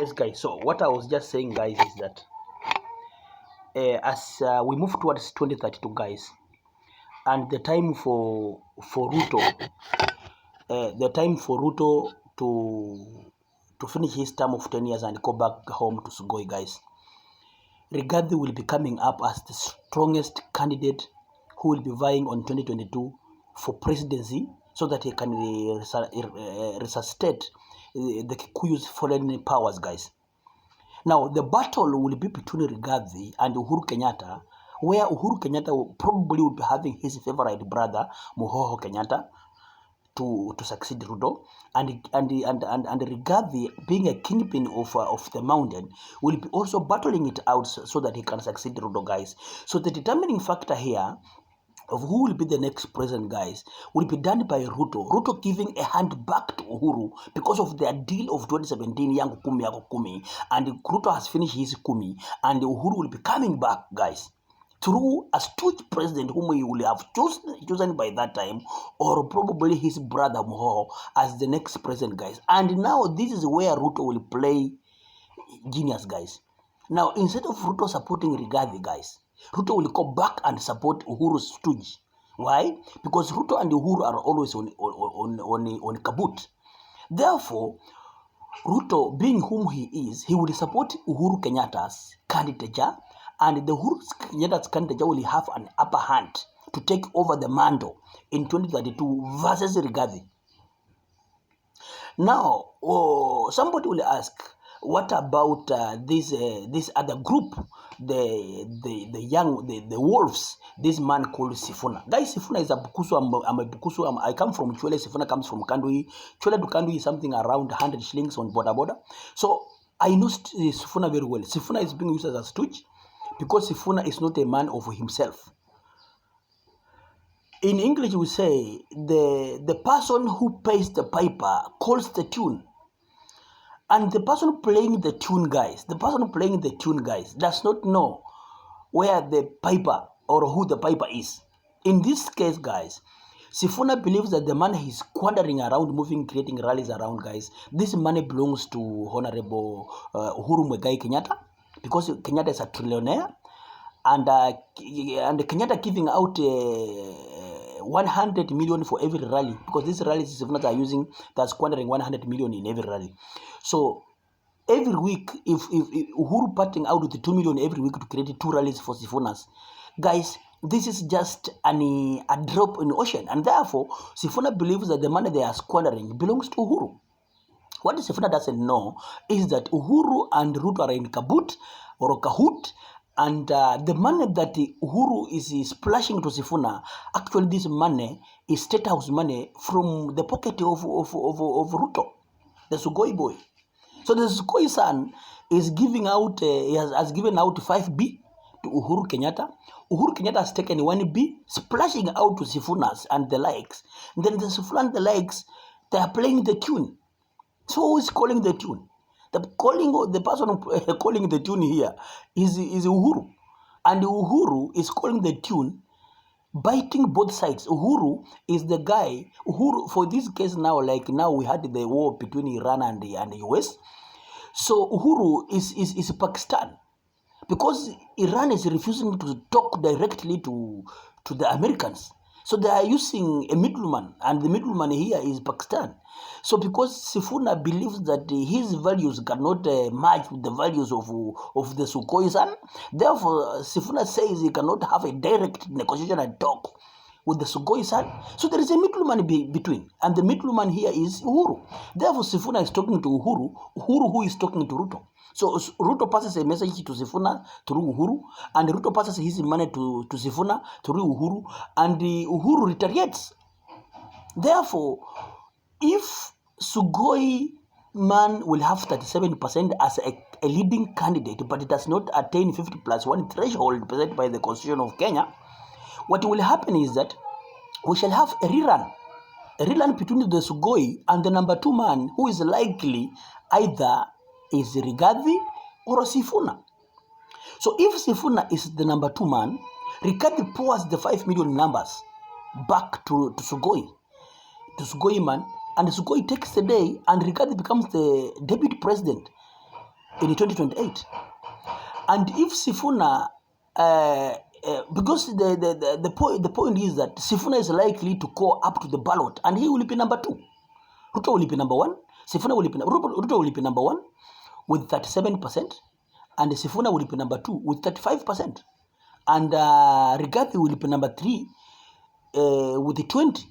Yes, guys. So what I was just saying, guys, is that as we move towards 2032, guys, and the time for Ruto, to finish his term of 10 years and go back home to Sugoi, guys, Rigathi will be coming up as the strongest candidate who will be vying on 2022 for presidency, so that he can resuscitate the Kikuyu's fallen powers, guys. Now, the battle will be between Rigathi and Uhuru Kenyatta, where Uhuru Kenyatta probably will be having his favorite brother, Muhoho Kenyatta, to succeed Ruto, and Rigathi, being a kingpin of the mountain, will be also battling it out so that he can succeed Ruto, guys. So the determining factor here of who will be the next president, guys, will be done by Ruto. Ruto giving a hand back to Uhuru because of their deal of 2017, Yangu Kumi, Yangu Kumi, and Ruto has finished his Kumi, and Uhuru will be coming back, guys, through a stooge president whom he will have chosen by that time, or probably his brother Muhoho as the next president, guys. And now this is where Ruto will play genius, guys. Now, instead of Ruto supporting Rigathi, guys, Ruto will go back and support Uhuru's stooge. Why? Because Ruto and Uhuru are always on kabut. Therefore, Ruto, being whom he is, he will support Uhuru Kenyatta's candidature, and the Uhuru Kenyatta's candidature will have an upper hand to take over the mantle in 2032 versus Rigathi. Now, somebody will ask, what about this other group, the wolves, this man called Sifuna? Guys, Sifuna is a Bukusu. I'm a Bukusu. I come from Chwele. Sifuna comes from Kandui. Chwele to Kandui is something around 100 shillings on border. So I know Sifuna very well. Sifuna is being used as a stooge because Sifuna is not a man of himself. In English, we say the person who pays the piper calls the tune. And the person playing the tune, guys, does not know where the piper or who the piper is. In this case, guys, Sifuna believes that the money he's squandering around, creating rallies around, guys, this money belongs to Honorable Uhuru Muigai Kenyatta, because Kenyatta is a trillionaire, and Kenyatta giving out 100 million for every rally, because these rallies Sifuna are using, that's squandering 100 million in every rally. So every week, if Uhuru parting out with 2 million every week to create 2 rallies for Sifunas, guys, this is just a drop in the ocean, and therefore Sifuna believes that the money they are squandering belongs to Uhuru. What Sifuna doesn't know is that Uhuru and Ruto are in kahoot, and the money that Uhuru is splashing to Sifuna, actually this money is Statehouse money from the pocket of Ruto, the Sugoi boy. So the Sugoi son is giving out, has given out 5B to Uhuru Kenyatta. Uhuru Kenyatta has taken 1B, splashing out to Sifunas and the likes. Then the Sifuna and the likes, they are playing the tune. So who is calling the tune? The person calling the tune here is Uhuru. And Uhuru is calling the tune, biting both sides. Uhuru is the guy, for this case now, like now we had the war between Iran and the US. So Uhuru is Pakistan, because Iran is refusing to talk directly to the Americans. So they are using a middleman, and the middleman here is Pakistan. So because Sifuna believes that his values cannot match with the values of the Sukhoisan, therefore Sifuna says he cannot have a direct negotiation and talk with the Sukhoisan. So there is a middleman between, and the middleman here is Uhuru. Therefore Sifuna is talking to Uhuru who is talking to Ruto. So Ruto passes a message to Sifuna through Uhuru, and Ruto passes his money to Sifuna through Uhuru, and Uhuru retaliates. Therefore, if Sugoi man will have 37% as a leading candidate, but it does not attain 50+1 threshold presented by the Constitution of Kenya, what will happen is that we shall have a rerun between the Sugoi and the number 2 man, who is likely either is Rigathi or Sifuna. So if Sifuna is the number 2 man, Rigathi pours the 5 million numbers back to Sugoi man, and Sugoi takes the day, and Rigathi becomes the deputy president. in 2028. And if Sifuna, because the point is that Sifuna is likely to go up to the ballot, and he will be number 2. Ruto will be number 1. Sifuna will be Ruto will be number 1 with 37%, and Sifuna will be number 2 with 35%, and Rigathi will be number 3 with 20%.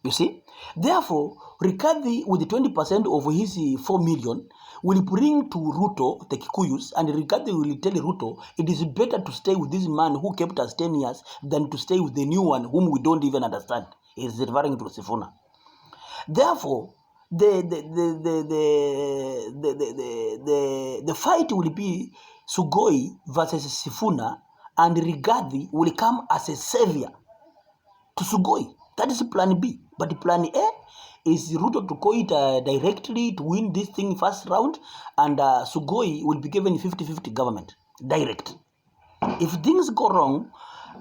You see, therefore, Rigathi with 20% of his 4 million will bring to Ruto the Kikuyus, and Rigathi will tell Ruto it is better to stay with this man who kept us 10 years than to stay with the new one whom we don't even understand. He is referring to Sifuna. Therefore, the fight will be Sugoi versus Sifuna, and Rigathi will come as a savior to Sugoi. That is plan B. But plan A is Ruto to go it directly to win this thing first round, and Sugoi will be given 50-50 government, direct. If things go wrong,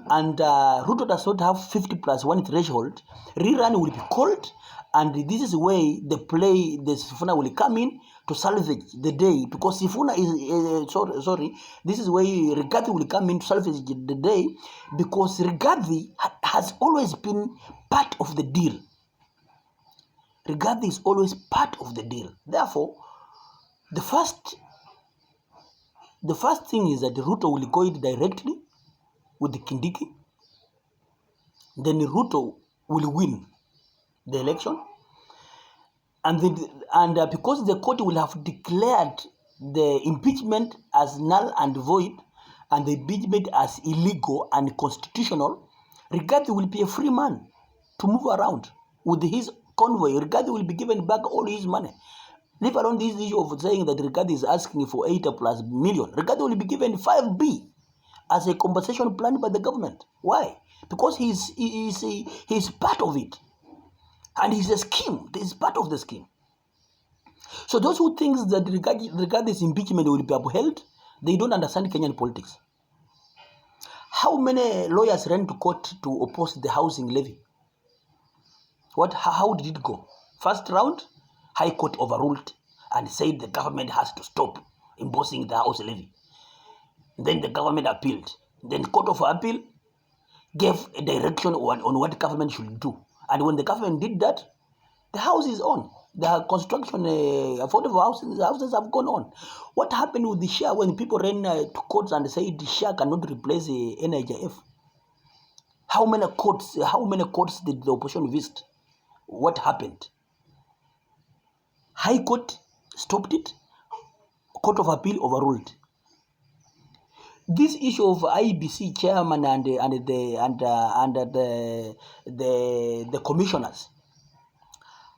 and Ruto does not have 50+1 threshold, rerun will be called, and this is where the Sifuna will come in to salvage the day, because Sifuna is, this is where Rigathi will come in to salvage the day, because Rigathi has always been part of the deal. Rigathi is always part of the deal. Therefore, the first thing is that Ruto will go it directly with the Kindiki. Then Ruto will win the election, and because the court will have declared the impeachment as null and void, and the impeachment as illegal and constitutional, Rigathi will be a free man to move around with his convoy. Rigathi will be given back all his money. Leave alone this issue of saying that Rigathi is asking for 8+ million. Rigathi will be given 5B as a compensation plan by the government. Why? Because he's part of it. And he's a scheme. He's part of the scheme. So those who think that Rigathi's impeachment will be upheld, they don't understand Kenyan politics. How many lawyers ran to court to oppose the housing levy? How did it go? First round, High Court overruled and said the government has to stop imposing the house levy. Then the government appealed. Then Court of Appeal gave a direction on what government should do. And when the government did that, the house is on. The construction, affordable houses have gone on. What happened with the share when people ran to courts and said the share cannot replace the NHIF? How many courts did the opposition visit? What happened? High Court stopped it. Court of Appeal overruled. This issue of IBC chairman and the commissioners.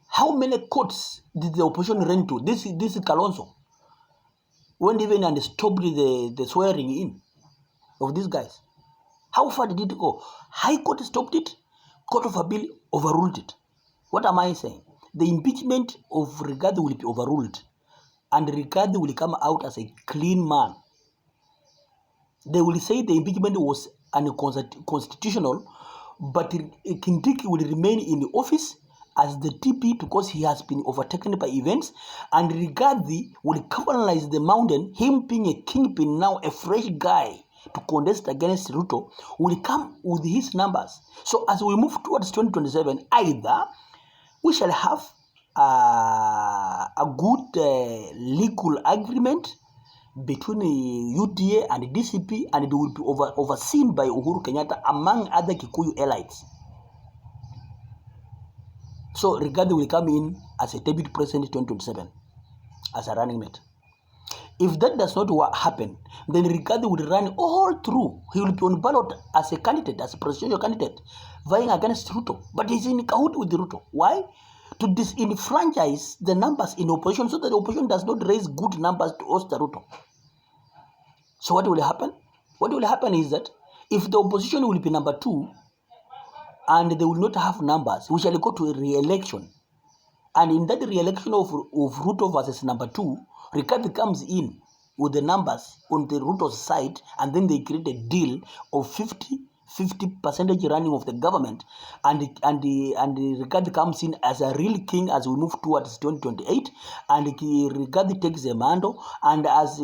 How many courts did the opposition run to? This is Kalonzo. Went even and stopped the swearing in of these guys. How far did it go? High Court stopped it. Court of Appeal overruled it. What am I saying? The impeachment of Rigathi will be overruled, and Rigathi will come out as a clean man. They will say the impeachment was unconstitutional, but Kindiki will remain in the office as the TP because he has been overtaken by events, and Rigathi will colonize the mountain, him being a kingpin now, a fresh guy to contest against Ruto, will come with his numbers. So as we move towards 2027, either we shall have a good legal agreement between UDA and DCP, and it will be overseen by Uhuru Kenyatta among other Kikuyu elites. So Rigathi will come in as a deputy president 2027 as a running mate. If that does not happen, then Rigathi will run all through. He will be on ballot as a candidate, as a presidential candidate, vying against Ruto. But he's in cahoot with Ruto. Why? To disenfranchise the numbers in opposition so that the opposition does not raise good numbers to host Ruto. So what will happen? What will happen is that if the opposition will be number 2 and they will not have numbers, we shall go to a re-election. And in that re-election of Ruto versus number 2, Rigathi comes in with the numbers on the Ruto's side, and then they create a deal of 50 50% running of the government, and Rigathi comes in as a real king as we move towards 2028, and Rigathi takes the mantle, and as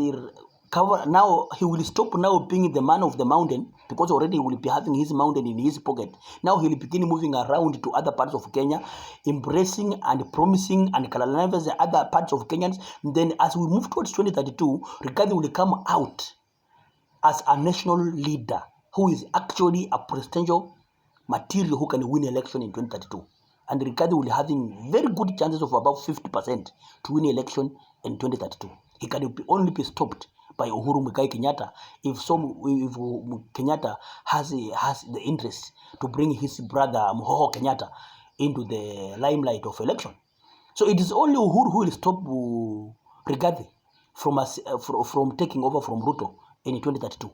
now he will stop now being the man of the mountain, because already he will be having his mountain in his pocket. Now he will begin moving around to other parts of Kenya, embracing and promising and colonizing the other parts of Kenyans. Then as we move towards 2032, Rigathi will come out as a national leader who is actually a presidential material who can win election in 2032. And Rigathi will having very good chances of about 50% to win election in 2032. He can only be stopped by Uhuru Muigai Kenyatta if Kenyatta has the interest to bring his brother Mhoho Kenyatta into the limelight of election. So it is only Uhuru who will stop Rigathi from taking over from Ruto in 2032.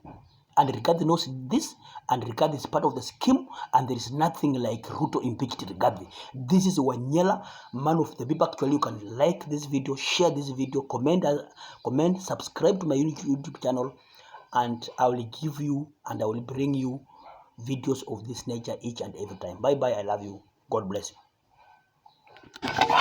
And Rigathi knows this, and Rigathi is part of the scheme, and there is nothing like Ruto impeached Rigathi. This is Wanyela, man of the people. Actually, you can like this video, share this video, comment, subscribe to my YouTube channel, and I will give you and I will bring you videos of this nature each and every time. Bye bye. I love you. God bless you.